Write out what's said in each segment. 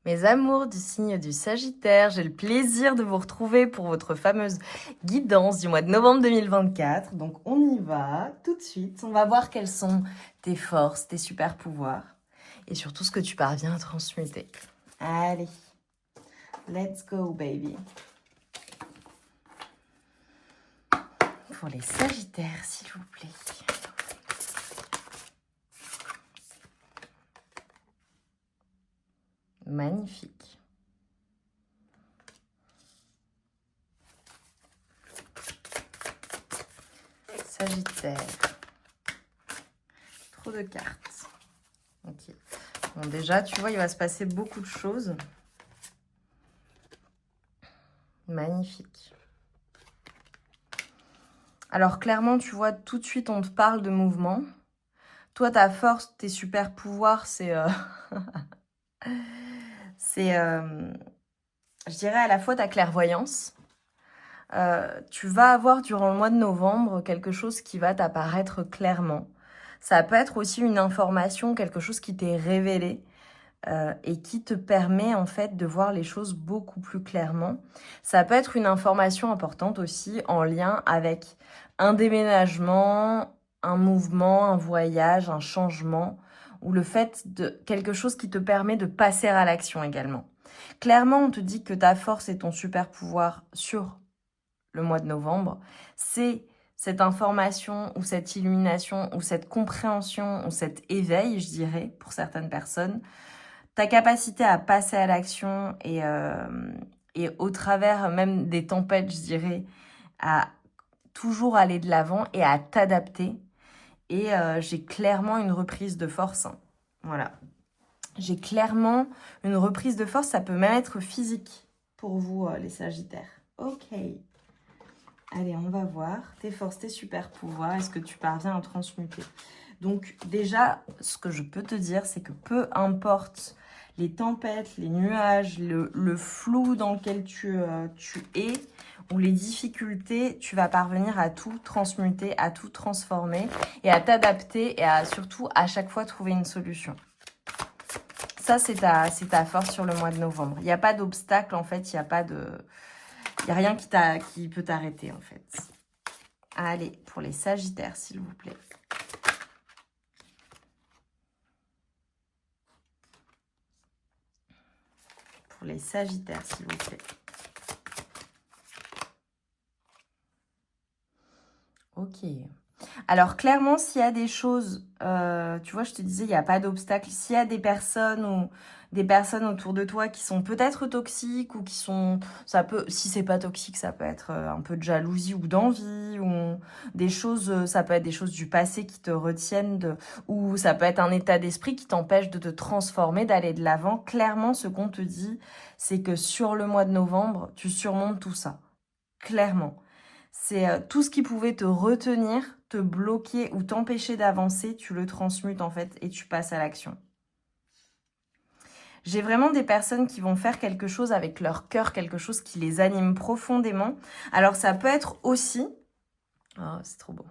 Mes amours du signe du Sagittaire, j'ai le plaisir de vous retrouver pour votre fameuse guidance du mois de novembre 2024. Donc on y va tout de suite. On va voir quelles sont tes forces, tes super pouvoirs et surtout ce que tu parviens à transmuter. Allez, let's go baby. Pour les Sagittaires, s'il vous plaît. Magnifique. Sagittaire. Trop de cartes. Ok. Bon, déjà, tu vois, il va se passer beaucoup de choses. Magnifique. Alors, clairement, tu vois, tout de suite, on te parle de mouvement. Toi, ta force, tes super pouvoirs, c'est... je dirais à la fois ta clairvoyance. Tu vas avoir durant le mois de novembre quelque chose qui va t'apparaître clairement. Ça peut être aussi une information, quelque chose qui t'est révélé et qui te permet en fait de voir les choses beaucoup plus clairement. Ça peut être une information importante aussi en lien avec un déménagement, un mouvement, un voyage, un changement, ou le fait de quelque chose qui te permet de passer à l'action également. Clairement, on te dit que ta force et ton super pouvoir sur le mois de novembre, c'est cette information ou cette illumination ou cette compréhension ou cet éveil, je dirais, pour certaines personnes, ta capacité à passer à l'action et au travers même des tempêtes, je dirais, à toujours aller de l'avant et à t'adapter. Et j'ai clairement une reprise de force. Voilà. J'ai clairement une reprise de force. Ça peut même être physique pour vous, les Sagittaires. Ok. Allez, on va voir. Tes forces, tes super pouvoirs. Est-ce que tu parviens à transmuter? Donc déjà, ce que je peux te dire, c'est que peu importe les tempêtes, les nuages, le flou dans lequel tu es, ou les difficultés, tu vas parvenir à tout transmuter, à tout transformer et à t'adapter et à surtout à chaque fois trouver une solution. Ça, c'est ta force sur le mois de novembre. Il n'y a pas d'obstacle, en fait, il n'y a rien qui peut t'arrêter, en fait. Allez, pour les Sagittaires, s'il vous plaît. Pour les Sagittaires, s'il vous plaît. Ok. Alors, clairement, s'il y a des choses, tu vois, je te disais, il n'y a pas d'obstacle. S'il y a des personnes ou des personnes autour de toi qui sont peut-être toxiques ou qui sont... Ça peut, si c'est pas toxique, ça peut être un peu de jalousie ou d'envie ou des choses, ça peut être des choses du passé qui te retiennent ou ça peut être un état d'esprit qui t'empêche de te transformer, d'aller de l'avant. Clairement, ce qu'on te dit, c'est que sur le mois de novembre, tu surmontes tout ça. Clairement. C'est tout ce qui pouvait te retenir, te bloquer ou t'empêcher d'avancer, tu le transmutes en fait et tu passes à l'action. J'ai vraiment des personnes qui vont faire quelque chose avec leur cœur, quelque chose qui les anime profondément. Alors ça peut être aussi... Oh, c'est trop beau.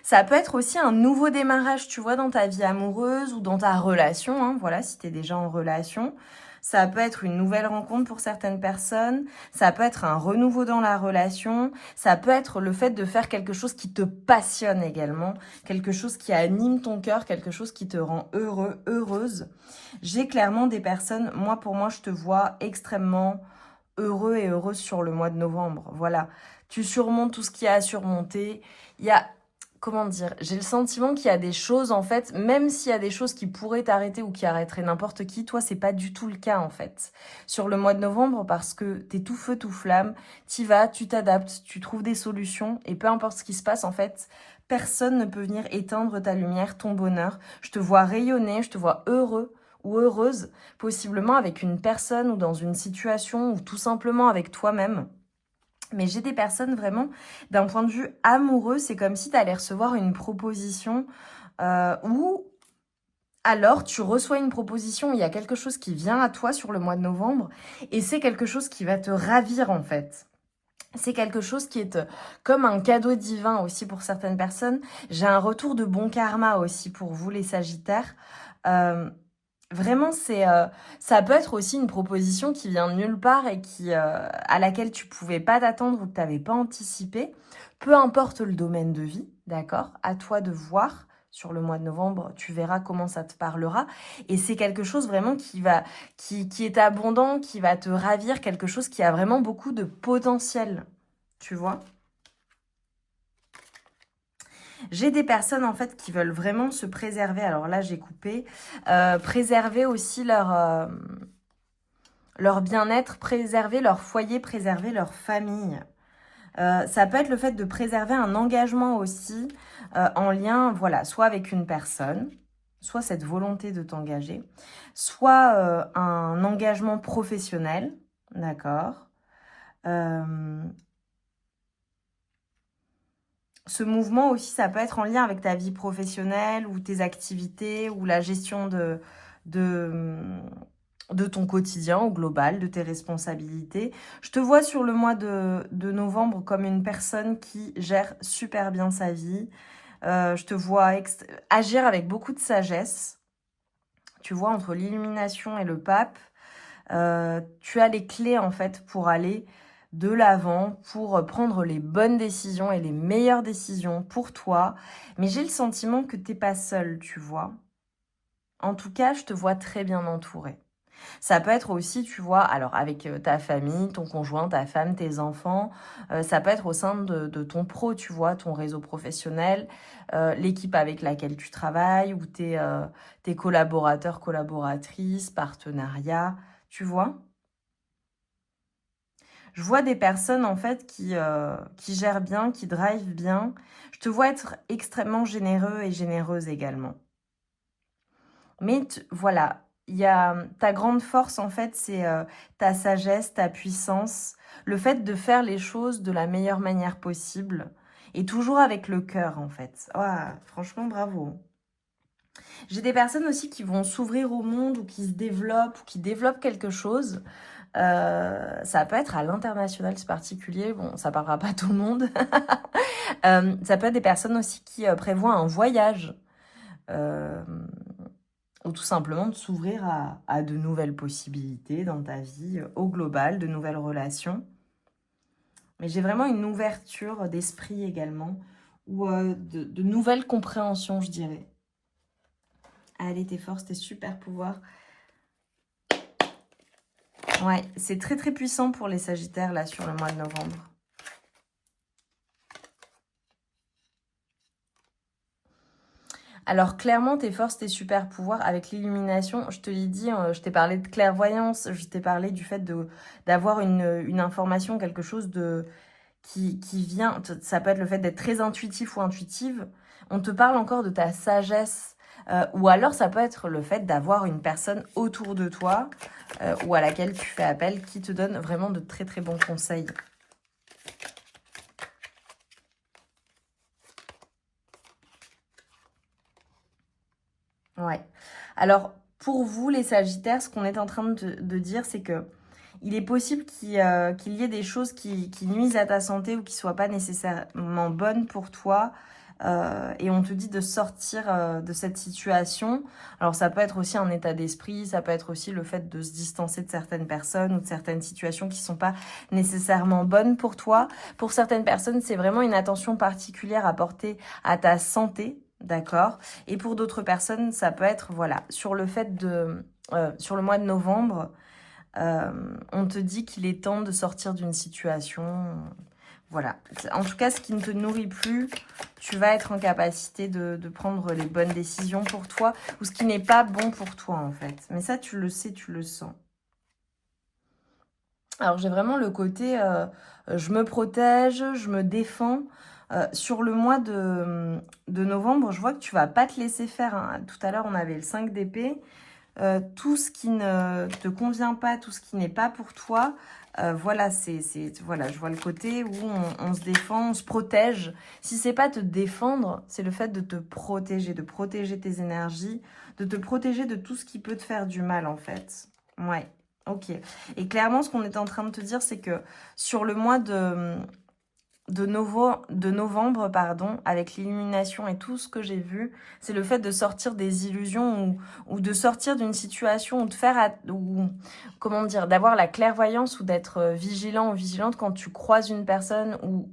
Ça peut être aussi un nouveau démarrage, tu vois, dans ta vie amoureuse ou dans ta relation, hein, voilà, si tu es déjà en relation. Ça peut être une nouvelle rencontre pour certaines personnes. Ça peut être un renouveau dans la relation. Ça peut être le fait de faire quelque chose qui te passionne également. Quelque chose qui anime ton cœur, quelque chose qui te rend heureux, heureuse. J'ai clairement des personnes, moi pour moi, je te vois extrêmement heureux et heureuse sur le mois de novembre. Voilà. Tu surmontes tout ce qu'il y a à surmonter. Il y a comment dire, j'ai le sentiment qu'il y a des choses, en fait, même s'il y a des choses qui pourraient t'arrêter ou qui arrêteraient n'importe qui, toi, c'est pas du tout le cas, en fait. Sur le mois de novembre, parce que t'es tout feu, tout flamme, t'y vas, tu t'adaptes, tu trouves des solutions, et peu importe ce qui se passe, en fait, personne ne peut venir éteindre ta lumière, ton bonheur. Je te vois rayonner, je te vois heureux ou heureuse, possiblement avec une personne ou dans une situation ou tout simplement avec toi-même. Mais j'ai des personnes vraiment, d'un point de vue amoureux, c'est comme si tu allais recevoir une proposition ou alors tu reçois une proposition, il y a quelque chose qui vient à toi sur le mois de novembre et c'est quelque chose qui va te ravir en fait. C'est quelque chose qui est comme un cadeau divin aussi pour certaines personnes. J'ai un retour de bon karma aussi pour vous les Sagittaires. Vraiment, ça peut être aussi une proposition qui vient de nulle part et à laquelle tu pouvais pas t'attendre ou que tu n'avais pas anticipé. Peu importe le domaine de vie, d'accord? À toi de voir. Sur le mois de novembre, tu verras comment ça te parlera. Et c'est quelque chose vraiment qui est abondant, qui va te ravir, quelque chose qui a vraiment beaucoup de potentiel. Tu vois? J'ai des personnes en fait qui veulent vraiment se préserver. Alors là, j'ai coupé. Préserver aussi leur bien-être, préserver leur foyer, préserver leur famille. Ça peut être le fait de préserver un engagement aussi en lien, voilà, soit avec une personne, soit cette volonté de t'engager, soit un engagement professionnel, d'accord. Ce mouvement aussi, ça peut être en lien avec ta vie professionnelle ou tes activités ou la gestion de, de ton quotidien au global, de tes responsabilités. Je te vois sur le mois de novembre comme une personne qui gère super bien sa vie. Je te vois agir avec beaucoup de sagesse. Tu vois, entre l'illumination et le pape, tu as les clés en fait pour aller de l'avant, pour prendre les bonnes décisions et les meilleures décisions pour toi. Mais j'ai le sentiment que t'es pas seule, tu vois. En tout cas, je te vois très bien entourée. Ça peut être aussi, tu vois, alors avec ta famille, ton conjoint, ta femme, tes enfants. Ça peut être au sein de ton pro, tu vois, ton réseau professionnel, l'équipe avec laquelle tu travailles ou tes collaborateurs, collaboratrices, partenariats, tu vois. Je vois des personnes en fait qui gèrent bien, qui drivent bien. Je te vois être extrêmement généreux et généreuse également. Mais voilà, il y a ta grande force en fait, c'est ta sagesse, ta puissance, le fait de faire les choses de la meilleure manière possible et toujours avec le cœur en fait. Ouah, franchement, bravo. J'ai des personnes aussi qui vont s'ouvrir au monde ou qui se développent ou qui développent quelque chose. Ça peut être à l'international, c'est particulier. Bon, ça parlera pas à tout le monde. Ça peut être des personnes aussi qui prévoient un voyage. Euh, ou tout simplement de s'ouvrir à de nouvelles possibilités dans ta vie au global, de nouvelles relations. Mais j'ai vraiment une ouverture d'esprit également, ou de nouvelles compréhensions, je dirais. Allez, tes forces, tes super pouvoirs. Ouais, c'est très très puissant pour les Sagittaires là sur le mois de novembre. Alors clairement, tes forces, tes super pouvoirs avec l'illumination, je te l'ai dit, je t'ai parlé de clairvoyance, je t'ai parlé du fait d'avoir une information, quelque chose qui vient, ça peut être le fait d'être très intuitif ou intuitive. On te parle encore de ta sagesse, ou alors ça peut être le fait d'avoir une personne autour de toi ou à laquelle tu fais appel qui te donne vraiment de très très bons conseils. Ouais. Alors, pour vous, les Sagittaires, ce qu'on est en train de dire, c'est que il est possible qu'il y ait des choses qui nuisent à ta santé ou qui soient pas nécessairement bonnes pour toi. Et on te dit de sortir de cette situation. Alors, ça peut être aussi un état d'esprit, ça peut être aussi le fait de se distancer de certaines personnes ou de certaines situations qui sont pas nécessairement bonnes pour toi. Pour certaines personnes, c'est vraiment une attention particulière à porter à ta santé. D'accord. Et pour d'autres personnes, ça peut être, voilà, sur le fait sur le mois de novembre, on te dit qu'il est temps de sortir d'une situation. Voilà. En tout cas, ce qui ne te nourrit plus, tu vas être en capacité de prendre les bonnes décisions pour toi ou ce qui n'est pas bon pour toi, en fait. Mais ça, tu le sais, tu le sens. Alors, j'ai vraiment le côté je me protège, je me défends. Sur le mois de novembre, je vois que tu vas pas te laisser faire, hein. Tout à l'heure, on avait le 5 d'épée. Tout ce qui ne te convient pas, tout ce qui n'est pas pour toi, voilà, voilà, je vois le côté où on se défend, on se protège. Si c'est pas te défendre, c'est le fait de de protéger tes énergies, de te protéger de tout ce qui peut te faire du mal, en fait. Ouais, ok. Et clairement, ce qu'on est en train de te dire, c'est que sur le mois de novembre, pardon, avec l'illumination et tout ce que j'ai vu, c'est le fait de sortir des illusions ou de sortir d'une situation ou de faire, ou comment dire, d'avoir la clairvoyance ou d'être vigilant ou vigilante quand tu croises une personne ou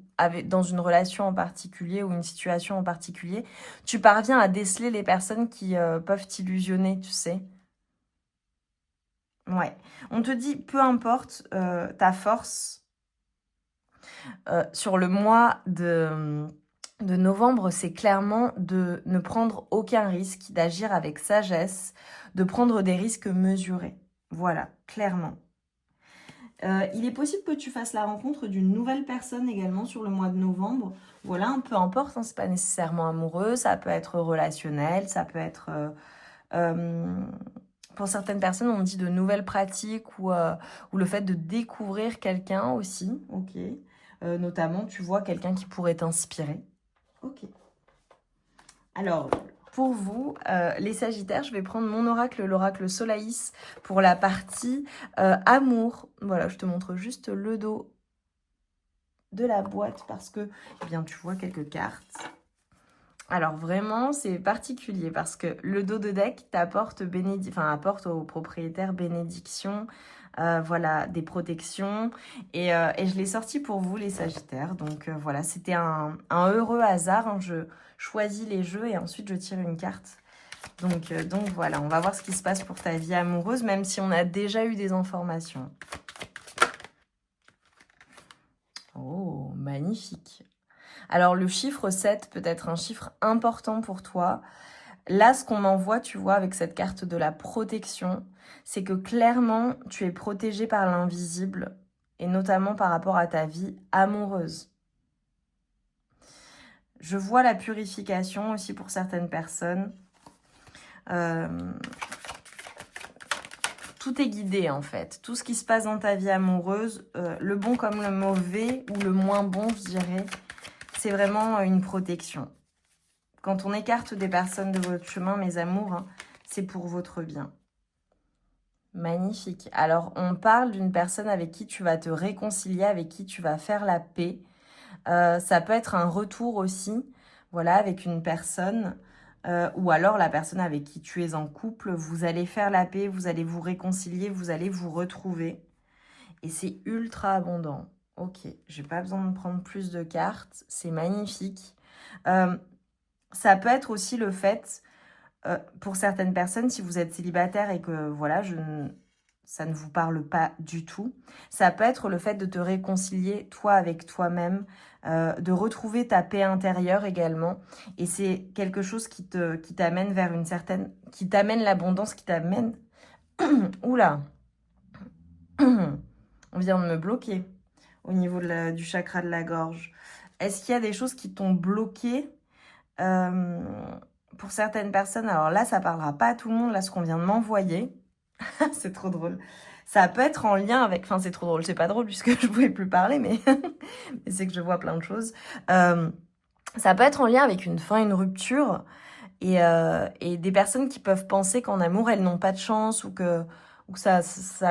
dans une relation en particulier ou une situation en particulier, tu parviens à déceler les personnes qui peuvent t'illusionner, tu sais. Ouais. On te dit, peu importe ta force, sur le mois de novembre, c'est clairement de ne prendre aucun risque, d'agir avec sagesse, de prendre des risques mesurés. Voilà, clairement. Il est possible que tu fasses la rencontre d'une nouvelle personne également sur le mois de novembre. Voilà, peu importe, hein, c'est pas nécessairement amoureux, ça peut être relationnel, ça peut être... pour certaines personnes, on dit de nouvelles pratiques ou le fait de découvrir quelqu'un aussi, ok. Notamment, tu vois quelqu'un qui pourrait t'inspirer. Ok. Alors, pour vous, les Sagittaires, je vais prendre mon oracle, l'oracle Solaïs, pour la partie amour. Voilà, je te montre juste le dos de la boîte parce que, eh bien, tu vois quelques cartes. Alors vraiment, c'est particulier parce que le dos de deck t'apporte apporte au propriétaire bénédiction, voilà, des protections. Et je l'ai sorti pour vous, les Sagittaires. Donc voilà, c'était un heureux hasard, hein. Je choisis les jeux et ensuite je tire une carte. Donc voilà, on va voir ce qui se passe pour ta vie amoureuse, même si on a déjà eu des informations. Oh, magnifique. Alors, le chiffre 7 peut être un chiffre important pour toi. Là, ce qu'on m'envoie, tu vois, avec cette carte de la protection, c'est que clairement, tu es protégé par l'invisible, et notamment par rapport à ta vie amoureuse. Je vois la purification aussi pour certaines personnes. Tout est guidé, en fait. Tout ce qui se passe dans ta vie amoureuse, le bon comme le mauvais, ou le moins bon, je dirais, c'est vraiment une protection. Quand on écarte des personnes de votre chemin, mes amours, hein, c'est pour votre bien. Magnifique. Alors, on parle d'une personne avec qui tu vas te réconcilier, avec qui tu vas faire la paix. Ça peut être un retour aussi, voilà, avec une personne, ou alors la personne avec qui tu es en couple. Vous allez faire la paix, vous allez vous réconcilier, vous allez vous retrouver. Et c'est ultra abondant. Ok, j'ai pas besoin de prendre plus de cartes. C'est magnifique. Ça peut être aussi le fait, pour certaines personnes, si vous êtes célibataire et que voilà, ça ne vous parle pas du tout, ça peut être le fait de te réconcilier toi avec toi-même, de retrouver ta paix intérieure également. Et c'est quelque chose qui t'amène vers qui t'amène l'abondance, qui t'amène... Oula, on vient de me bloquer au niveau du chakra de la gorge. Est-ce qu'il y a des choses qui t'ont bloqué pour certaines personnes? Alors là, ça parlera pas à tout le monde, là, ce qu'on vient de m'envoyer. C'est trop drôle. Ça peut être en lien avec... Enfin, c'est trop drôle. C'est pas drôle puisque je pouvais plus parler, mais, mais c'est que je vois plein de choses. Ça peut être en lien avec une fin, une rupture. Et des personnes qui peuvent penser qu'en amour, elles n'ont pas de chance ou que ça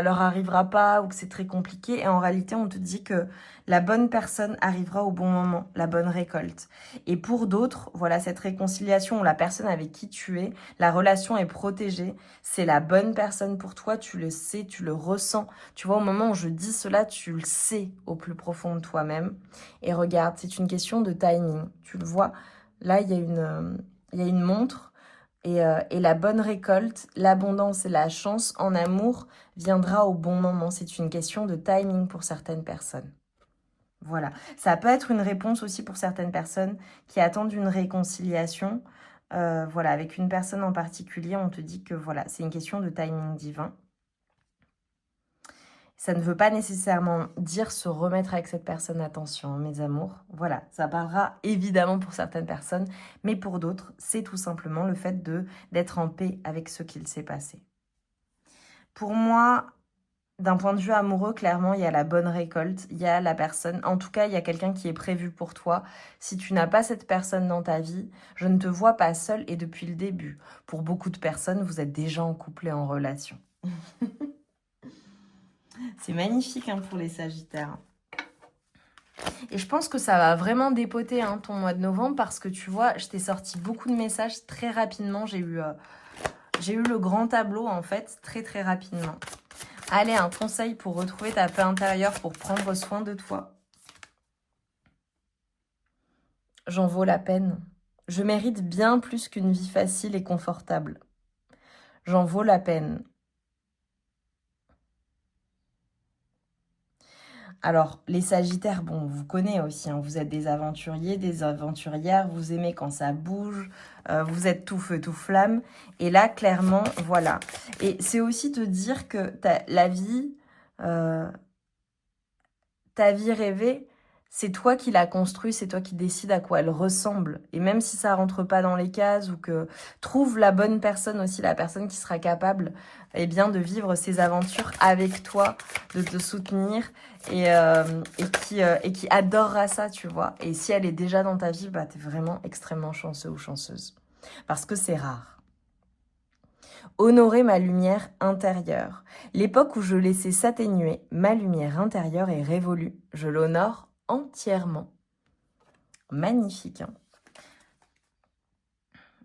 leur arrivera pas ou que c'est très compliqué. Et en réalité, on te dit que la bonne personne arrivera au bon moment, la bonne récolte. Et pour d'autres, voilà, cette réconciliation, la personne avec qui tu es, la relation est protégée, c'est la bonne personne pour toi, tu le sais, tu le ressens. Tu vois, au moment où je dis cela, tu le sais au plus profond de toi-même. Et regarde, c'est une question de timing. Tu le vois, là, il y a une montre et la bonne récolte, l'abondance et la chance en amour viendra au bon moment. C'est une question de timing pour certaines personnes. Voilà. Ça peut être une réponse aussi pour certaines personnes qui attendent une réconciliation. Voilà, avec une personne en particulier, on te dit que voilà, c'est une question de timing divin. Ça ne veut pas nécessairement dire se remettre avec cette personne, attention, mes amours. Voilà, ça parlera évidemment pour certaines personnes, mais pour d'autres, c'est tout simplement le fait d'être en paix avec ce qu'il s'est passé. Pour moi, d'un point de vue amoureux, clairement, il y a la bonne récolte, il y a la personne, en tout cas, il y a quelqu'un qui est prévu pour toi. Si tu n'as pas cette personne dans ta vie, je ne te vois pas seule et depuis le début. Pour beaucoup de personnes, vous êtes déjà en couple et en relation. C'est magnifique hein, pour les Sagittaires. Et je pense que ça va vraiment dépoter hein, ton mois de novembre parce que tu vois, je t'ai sorti beaucoup de messages très rapidement. J'ai eu le grand tableau en fait très très rapidement. Allez, un conseil pour retrouver ta paix intérieure, pour prendre soin de toi. J'en vaux la peine. Je mérite bien plus qu'une vie facile et confortable. J'en vaux la peine. Alors, les Sagittaires, bon, vous connaissez aussi, hein, vous êtes des aventuriers, des aventurières, vous aimez quand ça bouge, vous êtes tout feu, tout flamme. Et là, clairement, voilà. Et c'est aussi te dire que euh, ta vie rêvée, c'est toi qui la construis, c'est toi qui décides à quoi elle ressemble. Et même si ça rentre pas dans les cases ou que trouve la bonne personne aussi, la personne qui sera capable eh bien, de vivre ces aventures avec toi, de te soutenir et qui adorera ça, tu vois. Et si elle est déjà dans ta vie, bah, t'es vraiment extrêmement chanceux ou chanceuse. Parce que c'est rare. Honorer ma lumière intérieure. L'époque où je laissais s'atténuer, ma lumière intérieure est révolue. Je l'honore entièrement. Magnifique, hein?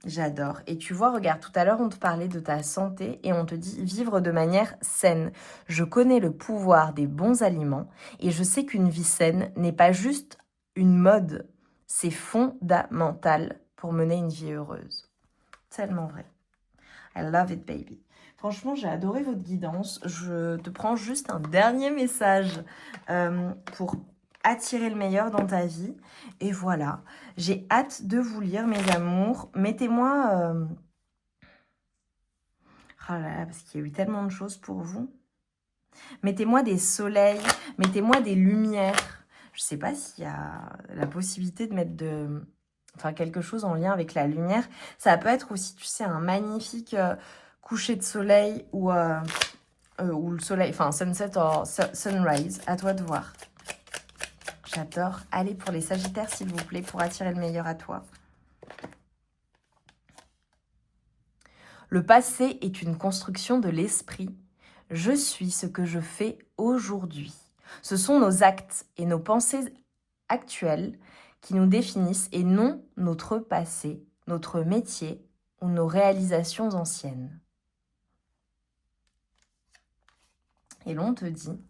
J'adore. Et tu vois, regarde, tout à l'heure, on te parlait de ta santé et on te dit vivre de manière saine. Je connais le pouvoir des bons aliments et je sais qu'une vie saine n'est pas juste une mode. C'est fondamental pour mener une vie heureuse. Tellement vrai. I love it, baby. Franchement, j'ai adoré votre guidance. Je te prends juste un dernier message pour attirer le meilleur dans ta vie. Et voilà, j'ai hâte de vous lire, mes amours. Mettez-moi... Oh là là, parce qu'il y a eu tellement de choses pour vous. Mettez-moi des soleils, mettez-moi des lumières. Je ne sais pas s'il y a la possibilité de mettre quelque chose en lien avec la lumière. Ça peut être aussi, tu sais, un magnifique coucher de soleil ou le soleil, enfin sunset or sunrise. À toi de voir. J'adore. Allez, pour les Sagittaires, s'il vous plaît, pour attirer le meilleur à toi. Le passé est une construction de l'esprit. Je suis ce que je fais aujourd'hui. Ce sont nos actes et nos pensées actuelles qui nous définissent et non notre passé, notre métier ou nos réalisations anciennes. Et l'on te dit,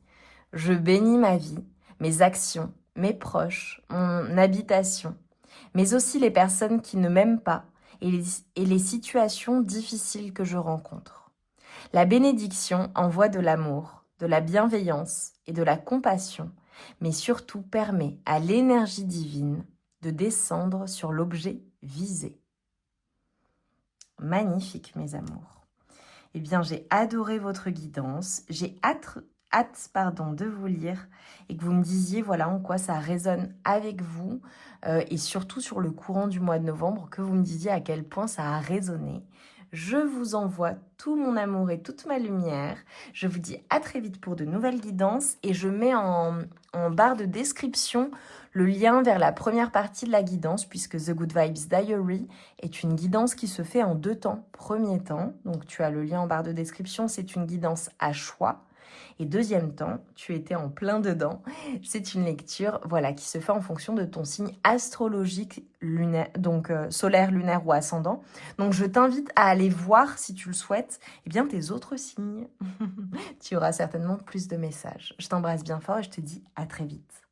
je bénis ma vie, mes actions, mes proches, mon habitation, mais aussi les personnes qui ne m'aiment pas et les situations difficiles que je rencontre. La bénédiction envoie de l'amour, de la bienveillance et de la compassion, mais surtout permet à l'énergie divine de descendre sur l'objet visé. Magnifique, mes amours. Eh bien, j'ai adoré votre guidance. J'ai hâte de vous lire et que vous me disiez voilà en quoi ça résonne avec vous et surtout sur le courant du mois de novembre, que vous me disiez à quel point ça a résonné. Je vous envoie tout mon amour et toute ma lumière. Je vous dis à très vite pour de nouvelles guidances et je mets en barre de description le lien vers la première partie de la guidance puisque The Good Vibes Diary est une guidance qui se fait en 2 temps. Premier temps, donc tu as le lien en barre de description, c'est une guidance à choix. Et deuxième temps, tu étais en plein dedans. C'est une lecture voilà, qui se fait en fonction de ton signe astrologique lunaire, donc solaire, lunaire ou ascendant. Donc je t'invite à aller voir, si tu le souhaites, eh bien, tes autres signes. Tu auras certainement plus de messages. Je t'embrasse bien fort et je te dis à très vite.